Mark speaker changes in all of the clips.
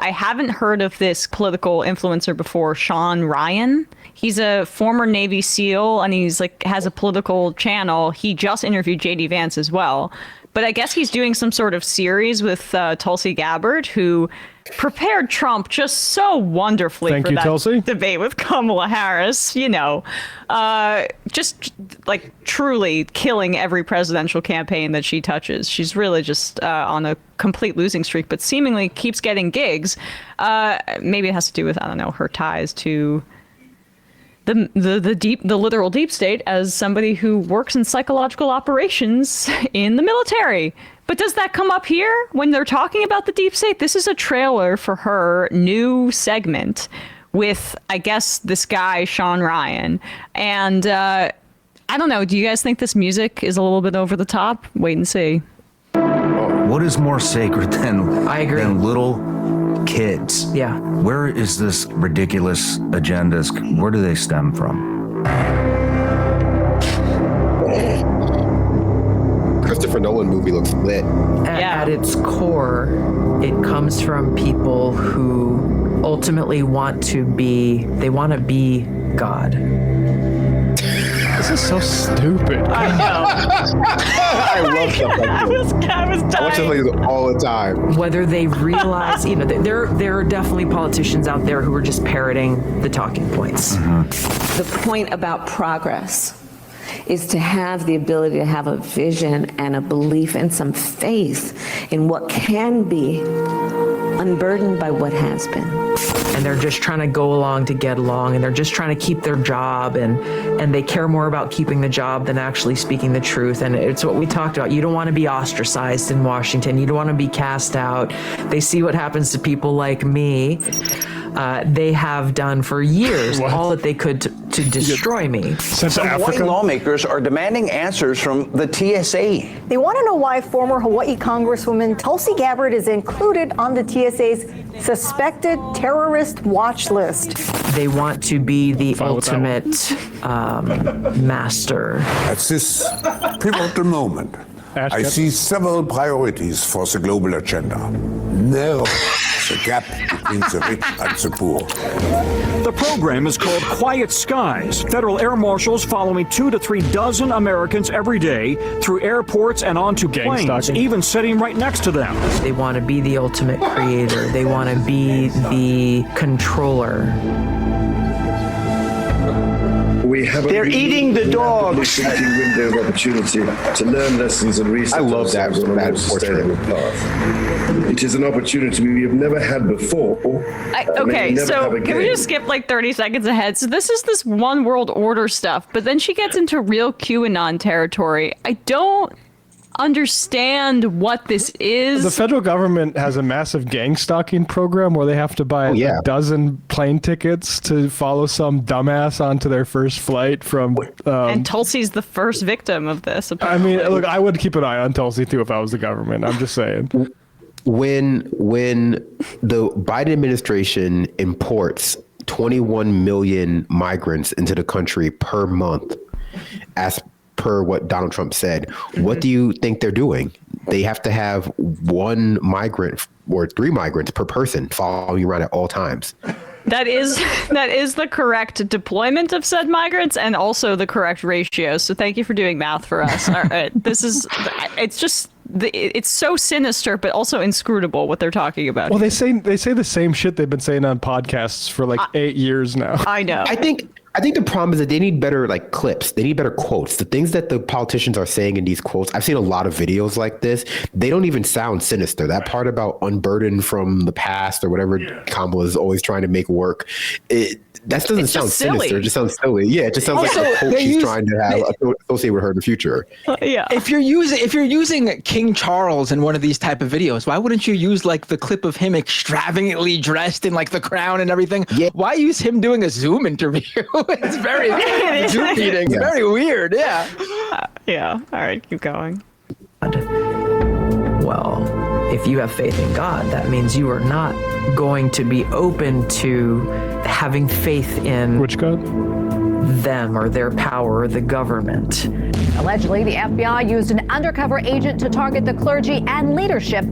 Speaker 1: I haven't heard of this political influencer before, Sean Ryan. He's a former Navy SEAL, and he's like has a political channel. He just interviewed JD Vance as well. But I guess he's doing some sort of series with Tulsi Gabbard, who prepared Trump just so wonderfully for that
Speaker 2: Tulsi.
Speaker 1: debate with Kamala Harris. Just like truly killing every presidential campaign that she touches. She's really just on a complete losing streak, but seemingly keeps getting gigs. Maybe it has to do with, I don't know, her ties to the literal deep state as somebody who works in psychological operations in the military. But does that come up here when they're talking about the deep state? This is a trailer for her new segment with, I guess, this guy, Sean Ryan. And I don't know. Do you guys think this music is a little bit over the top? Wait and see.
Speaker 3: What is more sacred than,
Speaker 4: I agree.
Speaker 3: than little kids?
Speaker 4: Yeah.
Speaker 3: Where is this ridiculous agendas? Where do they stem from?
Speaker 5: Christopher Nolan movie looks lit.
Speaker 4: At its core, it comes from people who ultimately want to be God.
Speaker 2: This is so stupid.
Speaker 1: I know.
Speaker 5: I love stuff like this.
Speaker 1: I was
Speaker 5: I watch
Speaker 1: dying.
Speaker 5: stuff like this all the time.
Speaker 4: Whether they realize, there are definitely politicians out there who are just parroting the talking points.
Speaker 6: The point about progress is to have the ability to have a vision and a belief and some faith in what can be, unburdened by what has been.
Speaker 4: And they're just trying to go along to get along, and they're just trying to keep their job, and they care more about keeping the job than actually speaking the truth. And it's what we talked about. You don't want to be ostracized in Washington. You don't want to be cast out. They see what happens to people like me. They have done for years all that they could to destroy me.
Speaker 2: Since
Speaker 7: Hawaii
Speaker 2: Africa,
Speaker 7: lawmakers are demanding answers from the TSA.
Speaker 8: They want to know why former Hawaii Congresswoman Tulsi Gabbard is included on the TSA's suspected terrorist watch list.
Speaker 4: They want to be the ultimate master.
Speaker 9: At this pivotal moment, I see several priorities for the global agenda. Narrow the gap between the rich and the poor.
Speaker 10: The program is called Quiet Skies. Federal air marshals following 2 to 3 dozen Americans every day through airports and onto planes, even sitting right next to them.
Speaker 4: They want to be the ultimate creator. They want to be the controller.
Speaker 7: They're eating the dogs.
Speaker 11: Window of opportunity to learn lessons and research.
Speaker 5: I love that
Speaker 11: sustainable path. It is an opportunity we have never had before.
Speaker 1: Okay, so can we just skip like 30 seconds ahead? So this is this one world order stuff, but then she gets into real QAnon territory. I don't understand what this is.
Speaker 2: the federal government has a massive gang stalking program where they have to buy a dozen plane tickets to follow some dumbass onto their first flight from.
Speaker 1: And Tulsi's the first victim of this.
Speaker 2: Apparently. I mean, look, I would keep an eye on Tulsi too if I was the government. I'm just saying.
Speaker 5: When the Biden administration imports 21 million migrants into the country per month, as per what Donald Trump said, what do you think they're doing? They have to have 1 migrant or 3 migrants per person following you around at all times.
Speaker 1: That is the correct deployment of said migrants and also the correct ratio. So thank you for doing math for us. All right, it's so sinister, but also inscrutable what they're talking about.
Speaker 2: Well, they say the same shit they've been saying on podcasts for like 8 years now.
Speaker 1: I know.
Speaker 5: I think the problem is that they need better clips. They need better quotes. The things that the politicians are saying in these quotes, I've seen a lot of videos like this. They don't even sound sinister. That part about unburdened from the past or whatever Kamala is always trying to make work, that doesn't sound sinister. It just sounds silly. Yeah, it just sounds like a quote she's trying to have associated with her in the future.
Speaker 12: Yeah. If you're using King Charles in one of these type of videos, why wouldn't you use the clip of him extravagantly dressed in the crown and everything? Yeah. Why use him doing a Zoom interview? It's very Zoom meeting. Yeah. Very weird. Yeah.
Speaker 1: Yeah. All right, keep going.
Speaker 4: Well, if you have faith in God, that means you are not going to be open to having faith in
Speaker 2: which God?
Speaker 4: them or their power or the government.
Speaker 13: Allegedly, the FBI used an undercover agent to target the clergy and leadership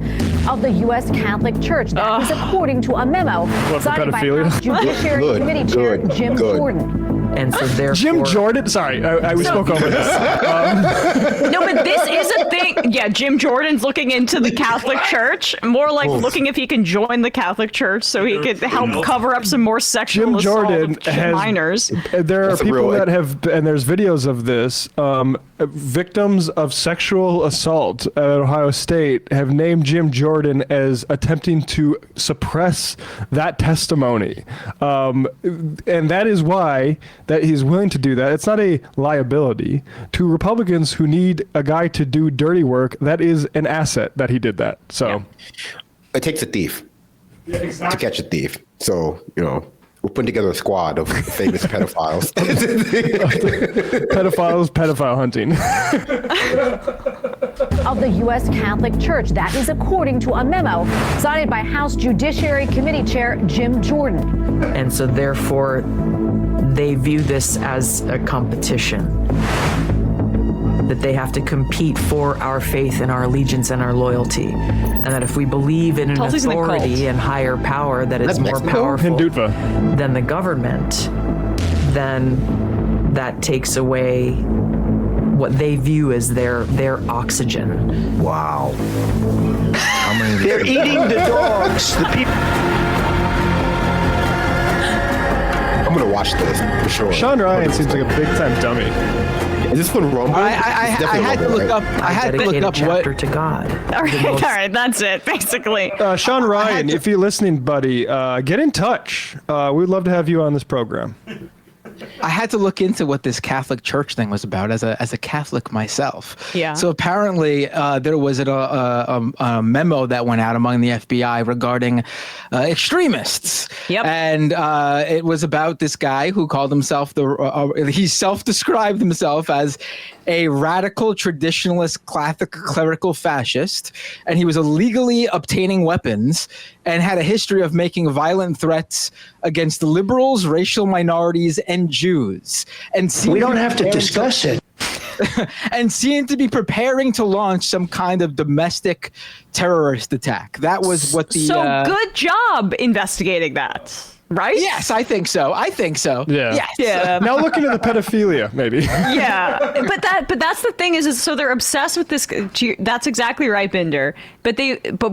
Speaker 13: of the U.S. Catholic Church. That is according to a memo signed by House Judiciary Committee Chair Jim Jordan.
Speaker 4: And so therefore,
Speaker 2: Jim Jordan. Sorry, we spoke over this.
Speaker 1: No, but this is a thing. Yeah, Jim Jordan's looking into the Catholic Church, more like looking if he can join the Catholic Church so he could help cover up some more sexual
Speaker 2: Jim
Speaker 1: assault
Speaker 2: Jordan
Speaker 1: of minors.
Speaker 2: There are people that have, and there's videos of this. Victims of sexual assault at Ohio State have named Jim Jordan as attempting to suppress that testimony, and that is why that he's willing to do that. It's not a liability to Republicans who need a guy to do dirty work. That is an asset that he did that. So
Speaker 5: it takes a thief to catch a thief. So we're putting together a squad of famous pedophiles.
Speaker 2: Pedophile hunting.
Speaker 13: Of the U.S. Catholic Church. That is according to a memo signed by House Judiciary Committee Chair Jim Jordan.
Speaker 4: And so therefore, they view this as a competition. That they have to compete for our faith and our allegiance and our loyalty. And that if we believe in an authority and higher power that is more powerful than the government, then that takes away what they view as their oxygen.
Speaker 3: Wow. How many?
Speaker 14: They're eating the dogs. The people.
Speaker 5: I'm gonna watch this for sure.
Speaker 2: Sean Ryan seems like a big time dummy.
Speaker 5: Is this one Rumble?
Speaker 12: I had to look up. I had to look up
Speaker 4: chapter to God.
Speaker 1: All right, that's it, basically.
Speaker 2: Sean Ryan, if you're listening, buddy, get in touch. We'd love to have you on this program.
Speaker 12: I had to look into what this Catholic Church thing was about as a Catholic myself.
Speaker 1: Yeah.
Speaker 12: So apparently there was a memo that went out among the FBI regarding extremists.
Speaker 1: Yep.
Speaker 12: And it was about this guy who called himself he self-described himself as a radical traditionalist clerical fascist, and he was illegally obtaining weapons and had a history of making violent threats against liberals, racial minorities, and Jews. And
Speaker 14: we don't have to discuss it.
Speaker 12: And seemed to be preparing to launch some kind of domestic terrorist attack. That was what the
Speaker 1: good job investigating that. Right?
Speaker 12: Yes, I think so.
Speaker 2: Yeah.
Speaker 12: Yes.
Speaker 1: Yeah.
Speaker 2: Now look into the pedophilia, maybe.
Speaker 1: Yeah, but that's the thing is so they're obsessed with this. That's exactly right, Binder. But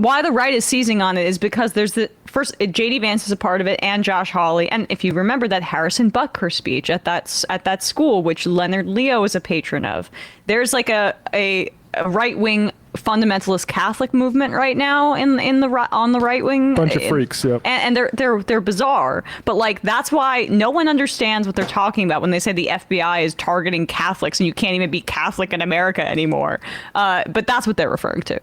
Speaker 1: why the right is seizing on it is because there's J.D. Vance is a part of it, and Josh Hawley, and if you remember that Harrison Butker speech at that school, which Leonard Leo is a patron of, there's like a right-wing fundamentalist Catholic movement right now on the right wing.
Speaker 2: Bunch of freaks, yeah.
Speaker 1: And they're bizarre, but like that's why no one understands what they're talking about when they say the FBI is targeting Catholics and you can't even be Catholic in America anymore. But that's what they're referring to.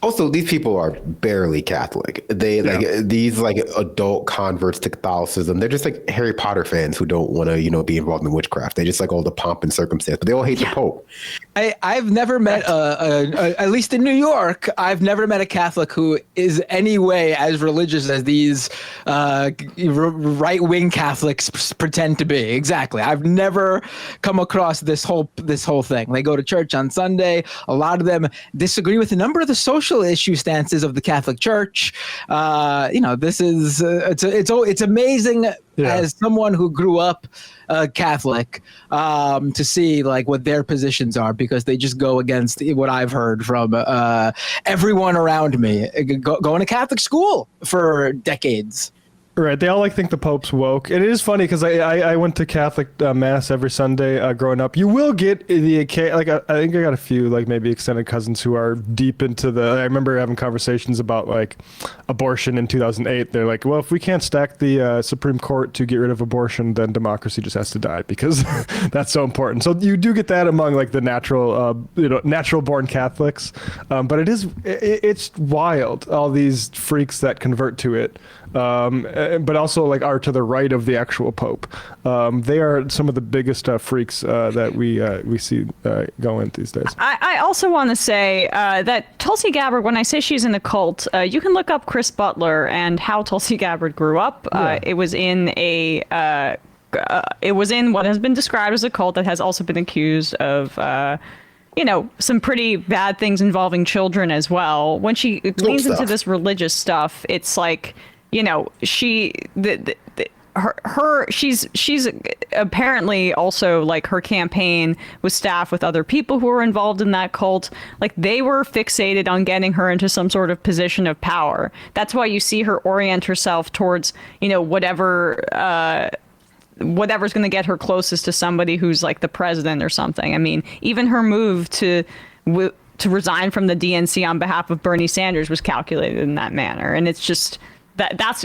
Speaker 5: Also, these people are barely Catholic. They these adult converts to Catholicism. They're just like Harry Potter fans who don't want to, be involved in witchcraft. They just like all the pomp and circumstance, but they all hate the Pope.
Speaker 12: I've never met at least in New York, I've never met a Catholic who is any way as religious as these right-wing Catholics pretend to be. Exactly. I've never come across this whole thing. They go to church on Sunday. A lot of them disagree with a number of the social issue stances of the Catholic Church. This is it's amazing as someone who grew up Catholic to see like what their positions are, because they just go against what I've heard from everyone around me going to Catholic school for decades.
Speaker 2: Right, they all think the Pope's woke. It is funny because I went to Catholic mass every Sunday growing up. You will get I think I got a few maybe extended cousins who are deep into I remember having conversations about abortion in 2008. They're like, well, if we can't stack the Supreme Court to get rid of abortion, then democracy just has to die because that's so important. So you do get that among the natural born Catholics, but it's wild, all these freaks that convert to it. But also are to the right of the actual Pope. They are some of the biggest freaks that we see going these days.
Speaker 1: I also want to say that Tulsi Gabbard, when I say she's in the cult, you can look up Chris Butler and how Tulsi Gabbard grew up. It was in a it was in what has been described as a cult that has also been accused of, some pretty bad things involving children as well. When she leans into this religious stuff, it's like, she's apparently also, like, her campaign was staffed with other people who were involved in that cult. Like, they were fixated on getting her into some sort of position of power. That's why you see her orient herself towards, whatever's going to get her closest to somebody who's like the president or something. I mean, even her move to resign from the DNC on behalf of Bernie Sanders was calculated in that manner. And it's just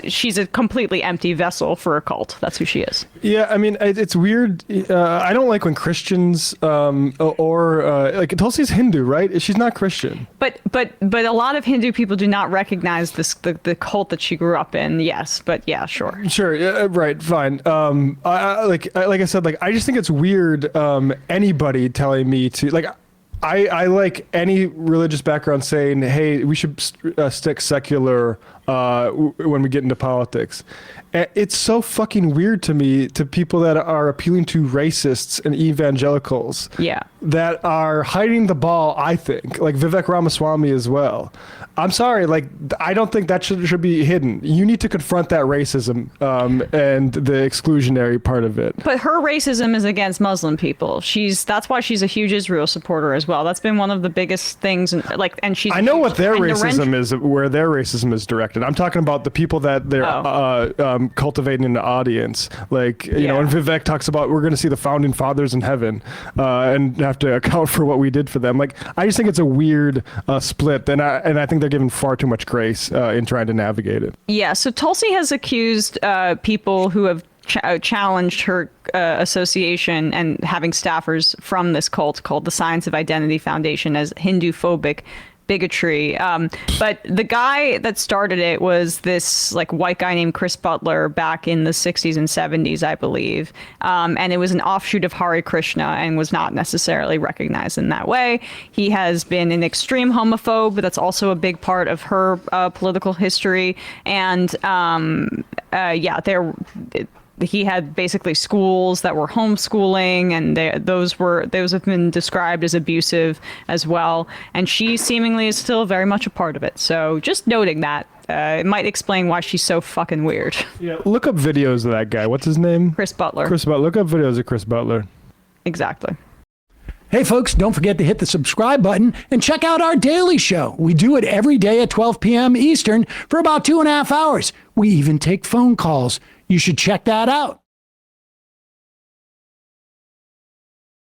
Speaker 1: she's a completely empty vessel for a cult. That's who she is.
Speaker 2: Yeah, I mean, it's weird. I don't like when Christians like Tulsi's Hindu, right? She's not Christian.
Speaker 1: But a lot of Hindu people do not recognize the cult that she grew up in. Yes, but yeah, sure.
Speaker 2: Sure, yeah, right, fine. Like I said, like I just think it's weird. Anybody telling me to like. I like any religious background saying, hey, we should stick secular when we get into politics. It's so fucking weird to me, to people that are appealing to racists and evangelicals.
Speaker 1: Yeah.
Speaker 2: That are hiding the ball, I think, like Vivek Ramaswamy as well. I'm sorry, like, I don't think that should be hidden. You need to confront that racism and the exclusionary part of it.
Speaker 1: But her racism is against Muslim people. That's why she's a huge Israel supporter as well. That's been one of the biggest things. And she's.
Speaker 2: I know what their racism is, where their racism is directed. I'm talking about the people that they're cultivating in the audience. Like, you know, and Vivek talks about we're going to see the founding fathers in heaven and have to account for what we did for them. Like, I just think it's a weird split, and I think they're given far too much grace in trying to navigate it.
Speaker 1: Yeah, so Tulsi has accused people who have challenged her association and having staffers from this cult called the Science of Identity Foundation as Hindu-phobic bigotry. But the guy that started it was this like white guy named Chris Butler back in the 60s and 70s, I believe. And it was an offshoot of Hare Krishna and was not necessarily recognized in that way. He has been an extreme homophobe, but that's also a big part of her political history. And he had basically schools that were homeschooling, and those have been described as abusive as well. And she seemingly is still very much a part of it. So just noting that, it might explain why she's so fucking weird.
Speaker 2: Yeah, look up videos of that guy. What's his name?
Speaker 1: Chris Butler.
Speaker 2: Chris Butler. Look up videos of Chris Butler.
Speaker 1: Exactly.
Speaker 15: Hey folks, don't forget to hit the subscribe button and check out our daily show. We do it every day at 12 p.m. Eastern for about 2.5 hours. We even take phone calls. You should check that out.